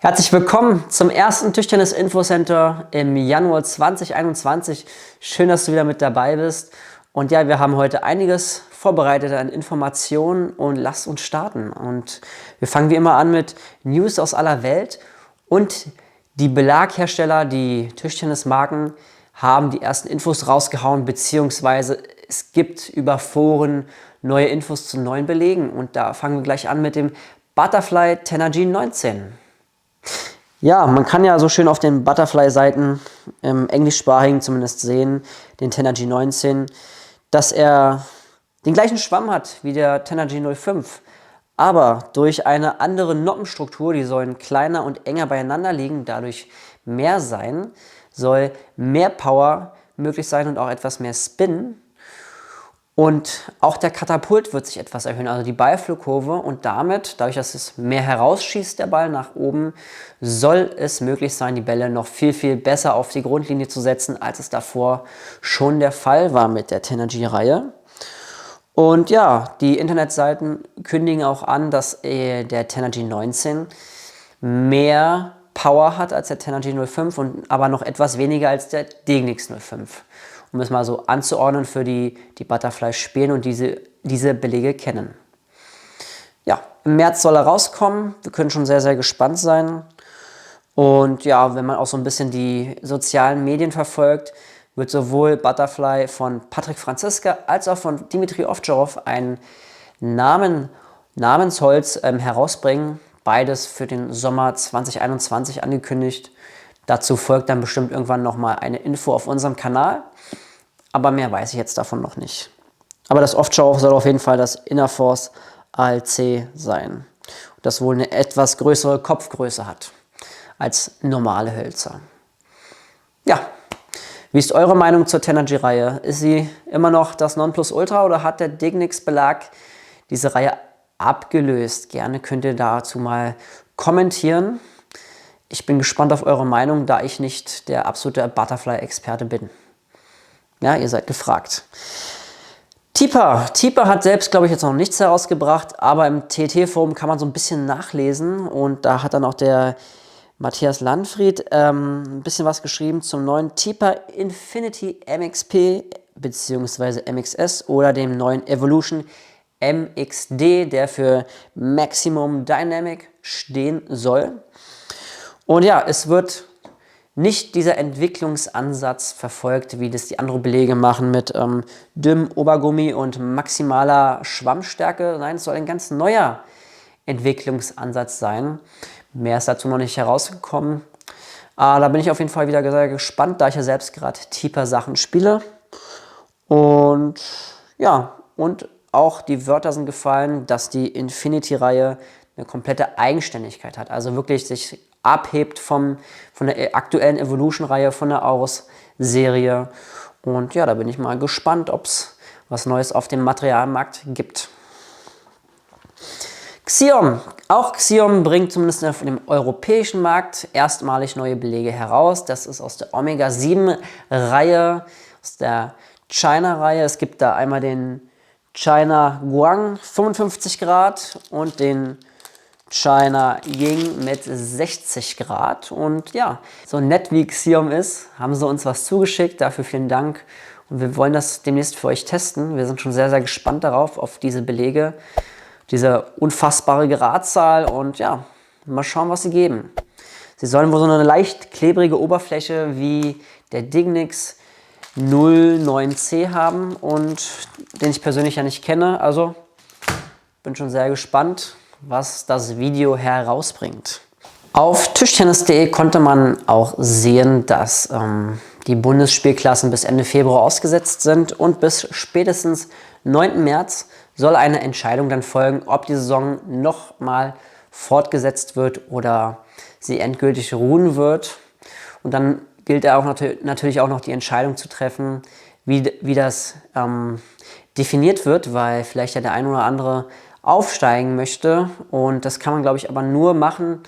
Herzlich willkommen zum ersten Tischtennis-Infocenter im Januar 2021. Schön, dass du wieder mit dabei bist. Und ja, wir haben heute einiges vorbereitet an Informationen und lasst uns starten. Und wir fangen wie immer an mit News aus aller Welt. Und die Belaghersteller, die Tischtennismarken, haben die ersten Infos rausgehauen, beziehungsweise es gibt über Foren neue Infos zu neuen Belegen. Und da fangen wir gleich an mit dem Butterfly Tenergy 19. Ja, man kann ja so schön auf den Butterfly-Seiten im englischsprachigen zumindest sehen, den Tenergy 19, dass er den gleichen Schwamm hat wie der Tenergy 05, aber durch eine andere Noppenstruktur, die sollen kleiner und enger beieinander liegen, dadurch mehr sein, soll mehr Power möglich sein und auch etwas mehr Spin. Und auch der Katapult wird sich etwas erhöhen, also die Ballflugkurve, und damit, dadurch, dass es mehr herausschießt, der Ball nach oben, soll es möglich sein, die Bälle noch viel besser auf die Grundlinie zu setzen, als es davor schon der Fall war mit der Tenergy-Reihe. Und ja, die Internetseiten kündigen auch an, dass der Tenergy 19 mehr Power hat als der Tenergy 05 und aber noch etwas weniger als der Degnix 05. Um es mal so anzuordnen für die Butterfly spielen und diese Belege kennen. Ja, im März soll er rauskommen. Wir können schon sehr gespannt sein. Und ja, wenn man auch so ein bisschen die sozialen Medien verfolgt, wird sowohl Butterfly von Patrick Franziska als auch von Dmitri Ovtcharov ein Namensholz herausbringen. Beides für den Sommer 2021 angekündigt. Dazu folgt dann bestimmt irgendwann nochmal eine Info auf unserem Kanal. Aber mehr weiß ich jetzt davon noch nicht. Aber das Ovtcharov soll auf jeden Fall das Innerforce ALC sein. Das wohl eine etwas größere Kopfgröße hat als normale Hölzer. Ja, wie ist eure Meinung zur Tenergy-Reihe? Ist sie immer noch das Nonplusultra oder hat der Degnix-Belag diese Reihe abgelöst? Gerne könnt ihr dazu mal kommentieren. Ich bin gespannt auf eure Meinung, da ich nicht der absolute Butterfly-Experte bin. Ja, ihr seid gefragt. Tipper hat selbst, glaube ich, jetzt noch nichts herausgebracht, aber im TT-Forum kann man so ein bisschen nachlesen und da hat dann auch der Matthias Landfried ein bisschen was geschrieben zum neuen Tipper Infinity MXP bzw. MXS oder dem neuen Evolution MXD, der für Maximum Dynamic stehen soll. Und ja, es wird nicht dieser Entwicklungsansatz verfolgt, wie das die anderen Belege machen mit dünnem Obergummi und maximaler Schwammstärke. Nein, es soll ein ganz neuer Entwicklungsansatz sein. Mehr ist dazu noch nicht herausgekommen. Da bin ich auf jeden Fall wieder sehr gespannt, da ich ja selbst gerade Tipper-Sachen spiele. Und ja, und auch die Wörter sind gefallen, dass die Infinity-Reihe eine komplette Eigenständigkeit hat. Also wirklich sich abhebt von der aktuellen Evolution-Reihe, von der Aorus-Serie. Und ja, da bin ich mal gespannt, ob es was Neues auf dem Materialmarkt gibt. Xiom. Auch Xiom bringt zumindest auf dem europäischen Markt erstmalig neue Belege heraus. Das ist aus der Omega-7-Reihe, aus der China-Reihe. Es gibt da einmal den China Guang 55 Grad und den China Ying mit 60 Grad. Und ja, so nett wie Xiom ist, haben sie uns was zugeschickt. Dafür vielen Dank. Und wir wollen das demnächst für euch testen. Wir sind schon sehr gespannt darauf, auf diese Belege, diese unfassbare Gradzahl. Und ja, mal schauen, was sie geben. Sie sollen wohl so eine leicht klebrige Oberfläche wie der Degnix 09C haben und den ich persönlich ja nicht kenne. Also bin schon sehr gespannt, was das Video herausbringt. Auf Tischtennis.de konnte man auch sehen, dass die Bundesspielklassen bis Ende Februar ausgesetzt sind und bis spätestens 9. März soll eine Entscheidung dann folgen, ob die Saison nochmal fortgesetzt wird oder sie endgültig ruhen wird. Und dann gilt auch natürlich auch noch die Entscheidung zu treffen, wie das definiert wird, weil vielleicht ja der ein oder andere aufsteigen möchte. Und das kann man, glaube ich, aber nur machen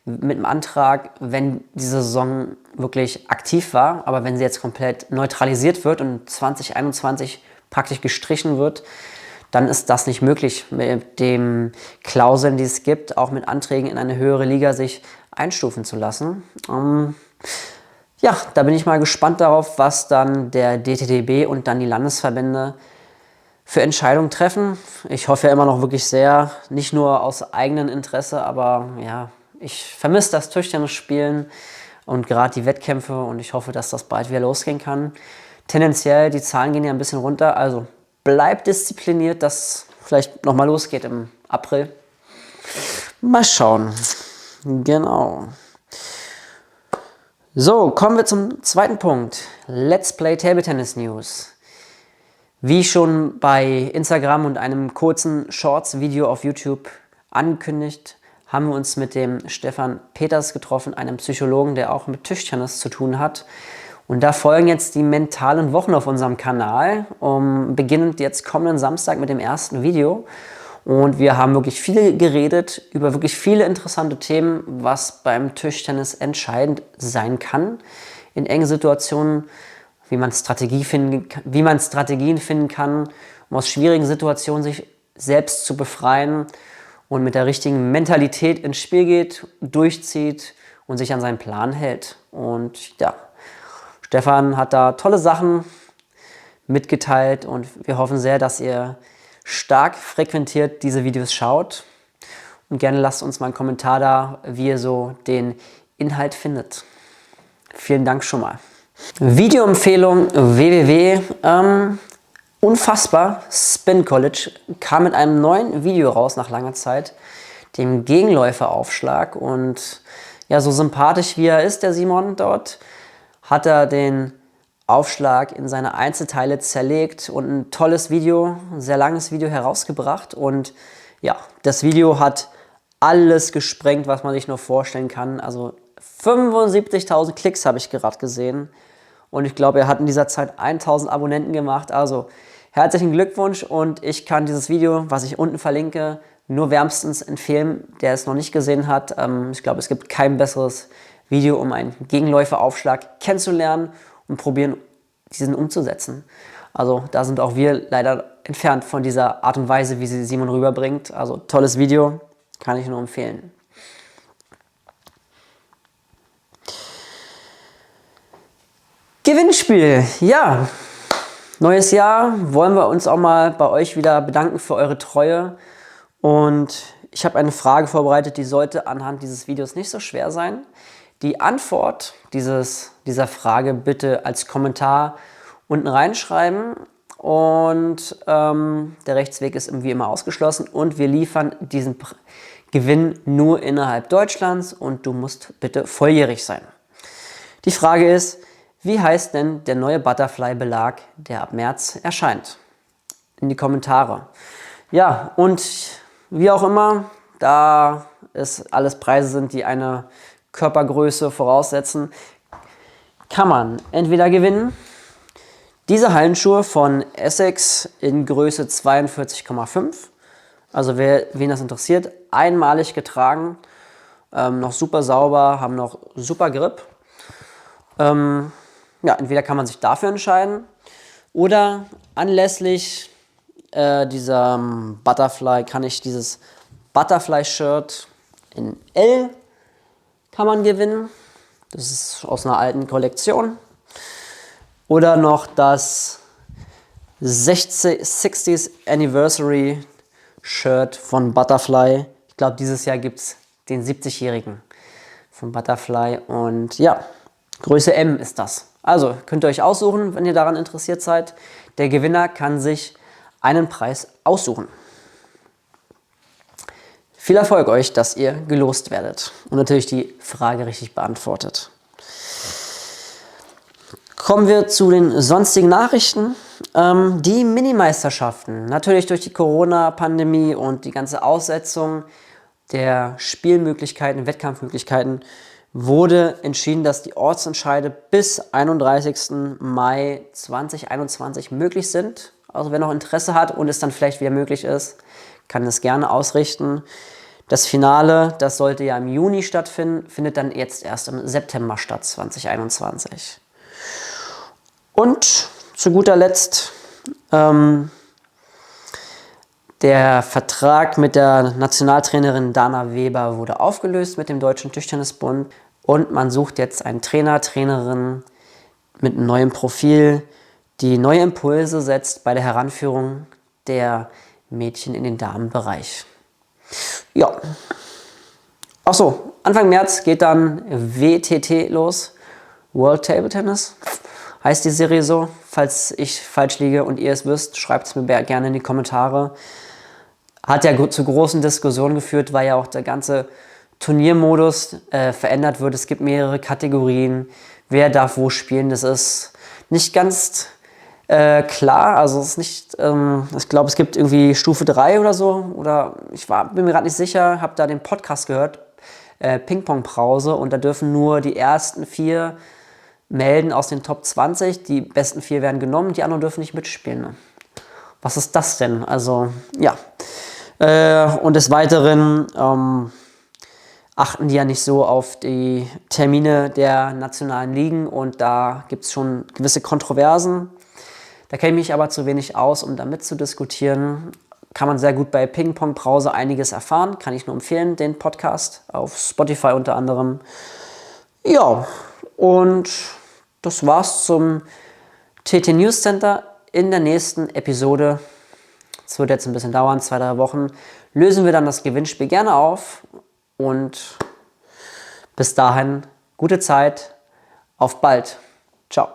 mit dem Antrag, wenn die Saison wirklich aktiv war. Aber wenn sie jetzt komplett neutralisiert wird und 2021 praktisch gestrichen wird, dann ist das nicht möglich mit den Klauseln, die es gibt, auch mit Anträgen in eine höhere Liga sich einstufen zu lassen. Ja, da bin ich mal gespannt darauf, was dann der DTDB und dann die Landesverbände für Entscheidungen treffen. Ich hoffe ja immer noch wirklich sehr, nicht nur aus eigenem Interesse, aber ja, ich vermisse das Tischtennisspielen und gerade die Wettkämpfe und ich hoffe, dass das bald wieder losgehen kann. Tendenziell, die Zahlen gehen ja ein bisschen runter, also bleibt diszipliniert, dass vielleicht nochmal losgeht im April. Mal schauen. Genau. So, kommen wir zum zweiten Punkt. Let's Play Table Tennis News. Wie schon bei Instagram und einem kurzen Shorts-Video auf YouTube angekündigt, haben wir uns mit dem Stefan Peters getroffen, einem Psychologen, der auch mit Tischtennis zu tun hat. Und da folgen jetzt die mentalen Wochen auf unserem Kanal, beginnend jetzt kommenden Samstag mit dem ersten Video. Und wir haben wirklich viel geredet über wirklich viele interessante Themen, was beim Tischtennis entscheidend sein kann in engen Situationen, wie man Strategien finden kann, um aus schwierigen Situationen sich selbst zu befreien und mit der richtigen Mentalität ins Spiel geht, durchzieht und sich an seinen Plan hält. Und ja, Stefan hat da tolle Sachen mitgeteilt und wir hoffen sehr, dass ihr stark frequentiert diese Videos schaut. Und gerne lasst uns mal einen Kommentar da, wie ihr so den Inhalt findet. Vielen Dank schon mal. Videoempfehlung www. Unfassbar, Spin College kam mit einem neuen Video raus nach langer Zeit, dem Gegenläuferaufschlag. Und ja, so sympathisch wie er ist, der Simon dort, hat er den Aufschlag in seine Einzelteile zerlegt und ein tolles Video, ein sehr langes Video herausgebracht. Und ja, das Video hat alles gesprengt, was man sich nur vorstellen kann. Also 75.000 Klicks habe ich gerade gesehen. Und ich glaube, er hat in dieser Zeit 1.000 Abonnenten gemacht. Also herzlichen Glückwunsch und ich kann dieses Video, was ich unten verlinke, nur wärmstens empfehlen, der es noch nicht gesehen hat. Ich glaube, es gibt kein besseres Video, um einen Gegenläuferaufschlag kennenzulernen und probieren, diesen umzusetzen. Also da sind auch wir leider entfernt von dieser Art und Weise, wie sie Simon rüberbringt. Also tolles Video, kann ich nur empfehlen. Gewinnspiel, ja. Neues Jahr, wollen wir uns auch mal bei euch wieder bedanken für eure Treue. Und ich habe eine Frage vorbereitet, die sollte anhand dieses Videos nicht so schwer sein. Die Antwort dieser Frage bitte als Kommentar unten reinschreiben. Und der Rechtsweg ist wie immer ausgeschlossen. Und wir liefern diesen Gewinn nur innerhalb Deutschlands und du musst bitte volljährig sein. Die Frage ist, wie heißt denn der neue Butterfly-Belag, der ab März erscheint? In die Kommentare. Ja, und wie auch immer, da es alles Preise sind, die eine Körpergröße voraussetzen, kann man entweder gewinnen diese Hallenschuhe von Essex in Größe 42,5. Also wen das interessiert, einmalig getragen, noch super sauber, haben noch super Grip. Ja, entweder kann man sich dafür entscheiden oder anlässlich dieser Butterfly kann ich dieses Butterfly-Shirt in L kann man gewinnen. Das ist aus einer alten Kollektion. Oder noch das 60th Anniversary Shirt von Butterfly. Ich glaube, dieses Jahr gibt es den 70-Jährigen von Butterfly. Und ja, Größe M ist das. Also könnt ihr euch aussuchen, wenn ihr daran interessiert seid. Der Gewinner kann sich einen Preis aussuchen. Viel Erfolg euch, dass ihr gelost werdet und natürlich die Frage richtig beantwortet. Kommen wir zu den sonstigen Nachrichten. Die Minimeisterschaften, natürlich durch die Corona-Pandemie und die ganze Aussetzung der Spielmöglichkeiten, Wettkampfmöglichkeiten, wurde entschieden, dass die Ortsentscheide bis 31. Mai 2021 möglich sind. Also wer noch Interesse hat und es dann vielleicht wieder möglich ist, kann es gerne ausrichten. Das Finale, das sollte ja im Juni stattfinden, findet dann jetzt erst im September statt, 2021. Und zu guter Letzt Der Vertrag mit der Nationaltrainerin Dana Weber wurde aufgelöst mit dem Deutschen Tischtennisbund und man sucht jetzt einen Trainer, Trainerin mit einem neuen Profil, die neue Impulse setzt bei der Heranführung der Mädchen in den Damenbereich. Ja. Achso, Anfang März geht dann WTT los. World Table Tennis heißt die Serie so. Falls ich falsch liege und ihr es wisst, schreibt es mir gerne in die Kommentare. Hat ja zu großen Diskussionen geführt, weil ja auch der ganze Turniermodus verändert wird. Es gibt mehrere Kategorien, wer darf wo spielen. Das ist nicht ganz klar. Also es ist nicht, ich glaube, es gibt irgendwie Stufe 3 oder so. Oder bin mir gerade nicht sicher, habe da den Podcast gehört, Ping-Pong-Brause. Und da dürfen nur die ersten 4 melden aus den Top 20. Die besten 4 werden genommen, die anderen dürfen nicht mitspielen. Ne? Was ist das denn? Also, ja. Und des Weiteren achten die ja nicht so auf die Termine der nationalen Ligen und da gibt es schon gewisse Kontroversen. Da kenne ich mich aber zu wenig aus, um da mitzudiskutieren. Kann man sehr gut bei Ping-Pong-Brause einiges erfahren. Kann ich nur empfehlen, den Podcast auf Spotify unter anderem. Ja, und das war's zum TT News Center. In der nächsten Episode, es wird jetzt ein bisschen dauern, 2-3 Wochen, lösen wir dann das Gewinnspiel gerne auf. Und bis dahin, gute Zeit, auf bald. Ciao.